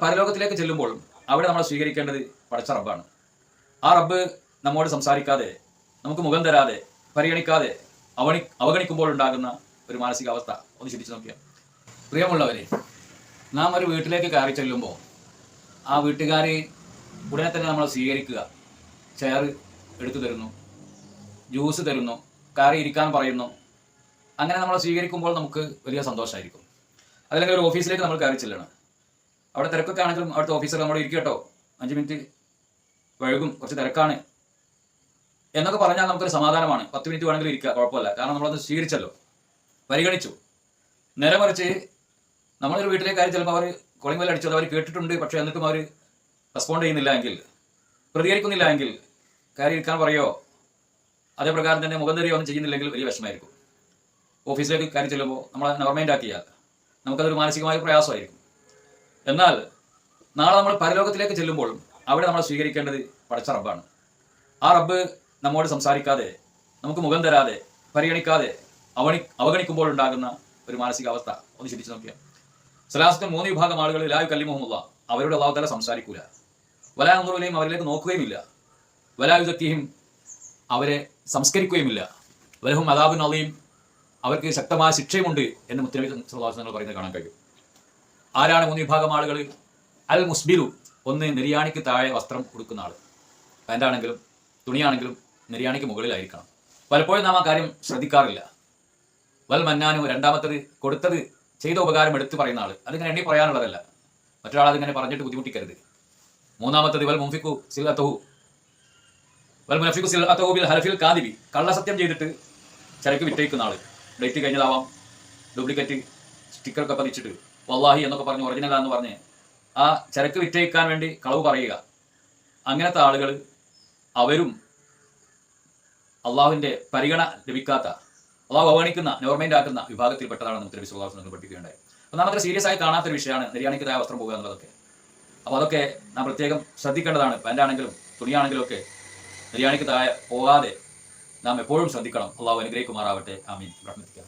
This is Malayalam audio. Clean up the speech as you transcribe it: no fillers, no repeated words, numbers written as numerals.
പരലോകത്തിലേക്ക് ചെല്ലുമ്പോൾ അവിടെ നമ്മൾ സ്വീകരിക്കേണ്ടത് പടച്ച റബ്ബാണ്. ആ റബ്ബ് നമ്മോട് സംസാരിക്കാതെ, നമുക്ക് മുഖം തരാതെ, പരിഗണിക്കാതെ അവഗണിക്കുമ്പോൾ ഉണ്ടാകുന്ന ഒരു മാനസികാവസ്ഥ ഒന്ന് ചിന്തിച്ചു നോക്കിയാൽ. പ്രിയമുള്ളവരെ, നാം ഒരു വീട്ടിലേക്ക് കയറി ചെല്ലുമ്പോൾ ആ വീട്ടുകാർ ഉടനെ തന്നെ നമ്മൾ സ്വീകരിക്കുക. ചെയർ എടുത്തു തരുന്നു, ജ്യൂസ് തരുന്നു, കയറി ഇരിക്കാൻ പറയുന്നു. അങ്ങനെ നമ്മൾ സ്വീകരിക്കുമ്പോൾ നമുക്ക് വലിയ സന്തോഷമായിരിക്കും. അതല്ലെങ്കിൽ ഒരു ഓഫീസിലേക്ക് നമ്മൾ കയറി ചെല്ലണം. അവിടെ തിരക്കൊക്കെ ആണെങ്കിലും അവിടുത്തെ ഓഫീസർ നമ്മൾ ഇരിക്കട്ടോ, 5 മിനിറ്റ് വഴുകും, കുറച്ച് തിരക്കാണ് എന്നൊക്കെ പറഞ്ഞാൽ നമുക്കൊരു സമാധാനമാണ്. 10 മിനിറ്റ് വേണമെങ്കിലും ഇരിക്കുക, കുഴപ്പമില്ല. കാരണം നമ്മളത് സ്വീകരിച്ചല്ലോ, പരിഗണിച്ചു. നേരെ മറിച്ച് നമ്മളൊരു വീട്ടിലേക്ക് കയറി ചെല്ലുമ്പോൾ അവർ കോളിംഗ് ബെൽ അടിച്ചത് അവർ കേട്ടിട്ടുണ്ട്, പക്ഷേ എന്നിട്ടും അവർ റെസ്പോണ്ട് ചെയ്യുന്നില്ല എങ്കിൽ, പ്രതികരിക്കുന്നില്ല എങ്കിൽ, കയറി ഇരിക്കാൻ പറയുമോ, അതേ പ്രകാരം തന്നെ മുഖം തരികയോ ഒന്നും ചെയ്യുന്നില്ലെങ്കിൽ വലിയ വിഷമമായിരിക്കും. ഓഫീസിലേക്ക് കയറി ചെല്ലുമ്പോൾ നമ്മളെ നോർമൈൻഡ് ആക്കിയാൽ നമുക്കതൊരു മാനസികമായ പ്രയാസമായിരിക്കും. എന്നാൽ നാളെ നമ്മൾ പരലോകത്തിലേക്ക് ചെല്ലുമ്പോൾ അവിടെ നമ്മൾ സ്വീകരിക്കേണ്ടത് പടച്ച റബ്ബാണ്. ആ റബ്ബ് നമ്മോട് സംസാരിക്കാതെ, നമുക്ക് മുഖം തരാതെ, പരിഗണിക്കാതെ അവഗണിക്കുമ്പോൾ ഉണ്ടാകുന്ന ഒരു മാനസികാവസ്ഥ ഒന്ന് ചിന്തിച്ചു നോക്കിയാൽ. സലാസത്തിൽ 3 വിഭാഗം ആളുകൾ ലാ യുകല്ലിമുഹുമുള്ള, അവരോട് അല്ലാഹു തആല സംസാരിക്കൂല. വലാ യൻദുറു അവരിലേക്ക് നോക്കുകയുമില്ല. വലാ യുസക്കിഹിം, അവരെ സംസ്കരിക്കുകയുമില്ല. വലഹും അദാബുൻ അളീം, അവർക്ക് ശക്തമായ ശിക്ഷയുമുണ്ട് എന്ന് മുത്തനബി സല്ലല്ലാഹു അലൈഹി വസല്ലം പറയുന്നത് കാണാൻ കഴിയും. ആരാണ് 3 വിഭാഗം ആളുകൾ? അൽ മുസ്ബിലു, ഒന്ന് നെരിയാണിക്ക് താഴെ വസ്ത്രം കൊടുക്കുന്ന ആൾ. പാൻ്റാണെങ്കിലും തുണിയാണെങ്കിലും നെരിയാണിക്ക് മുകളിലായിരിക്കണം. പലപ്പോഴും നാം ആ കാര്യം ശ്രദ്ധിക്കാറില്ല. വൽ മന്നാനു, രണ്ടാമത്തത് കൊടുത്തത് ചെയ്ത ഉപകാരം എടുത്തു പറയുന്ന ആൾ. അതിങ്ങനെ എണ്ണി പറയാനുള്ളതല്ല, മറ്റൊരാൾ അതിങ്ങനെ പറഞ്ഞിട്ട് ബുദ്ധിമുട്ടിക്കരുത്. മൂന്നാമത്തത് വൽ മുൻഫിഖു സിൽഅതഹു ബിൽ ഹൽഫിൽ കാദിബി, കള്ളസത്യം ചെയ്തിട്ട് ചരക്ക് വിറ്റയിക്കുന്ന ആൾ. ഡേറ്റ് കഴിഞ്ഞതാവാം, ഡ്യൂപ്ലിക്കേറ്റ് സ്റ്റിക്കറൊക്കെ പതിച്ചിട്ട് വല്ലാഹി എന്നൊക്കെ പറഞ്ഞ് ഒറിജിനലാന്ന് പറഞ്ഞ് ആ ചരക്ക് വിറ്റയിക്കാൻ വേണ്ടി കളവ് പറയുക. അങ്ങനത്തെ ആളുകൾ അവരും അള്ളാഹുവിൻ്റെ പരിഗണന ലഭിക്കാത്ത, അള്ളാഹു അവഗണിക്കുന്ന, നോർമൈൻഡ് ആക്കുന്ന വിഭാഗത്തിൽപ്പെട്ടതാണെന്ന് മുത്തനബി സല്ലല്ലാഹു അലൈഹി വസല്ലം പഠിപ്പിക്കുകയുണ്ടായി. അപ്പോൾ നമുക്ക് സീരിയസ് ആയി കാണാത്തൊരു വിഷയമാണ് നെരിയാണിക്ക് താഴെ വസ്ത്രം പോകുക എന്നുള്ളതൊക്കെ. അപ്പോൾ അതൊക്കെ നാം പ്രത്യേകം ശ്രദ്ധിക്കേണ്ടതാണ്. പാൻ്റാണെങ്കിലും തുണിയാണെങ്കിലും ഒക്കെ നെരിയാണിക്ക് താഴെ പോകാതെ നാം എപ്പോഴും ശ്രദ്ധിക്കണം. അള്ളാഹു അനുഗ്രഹിക്കുമാറാവട്ടെ. ആമീൻ. റഹ്മത്തിക.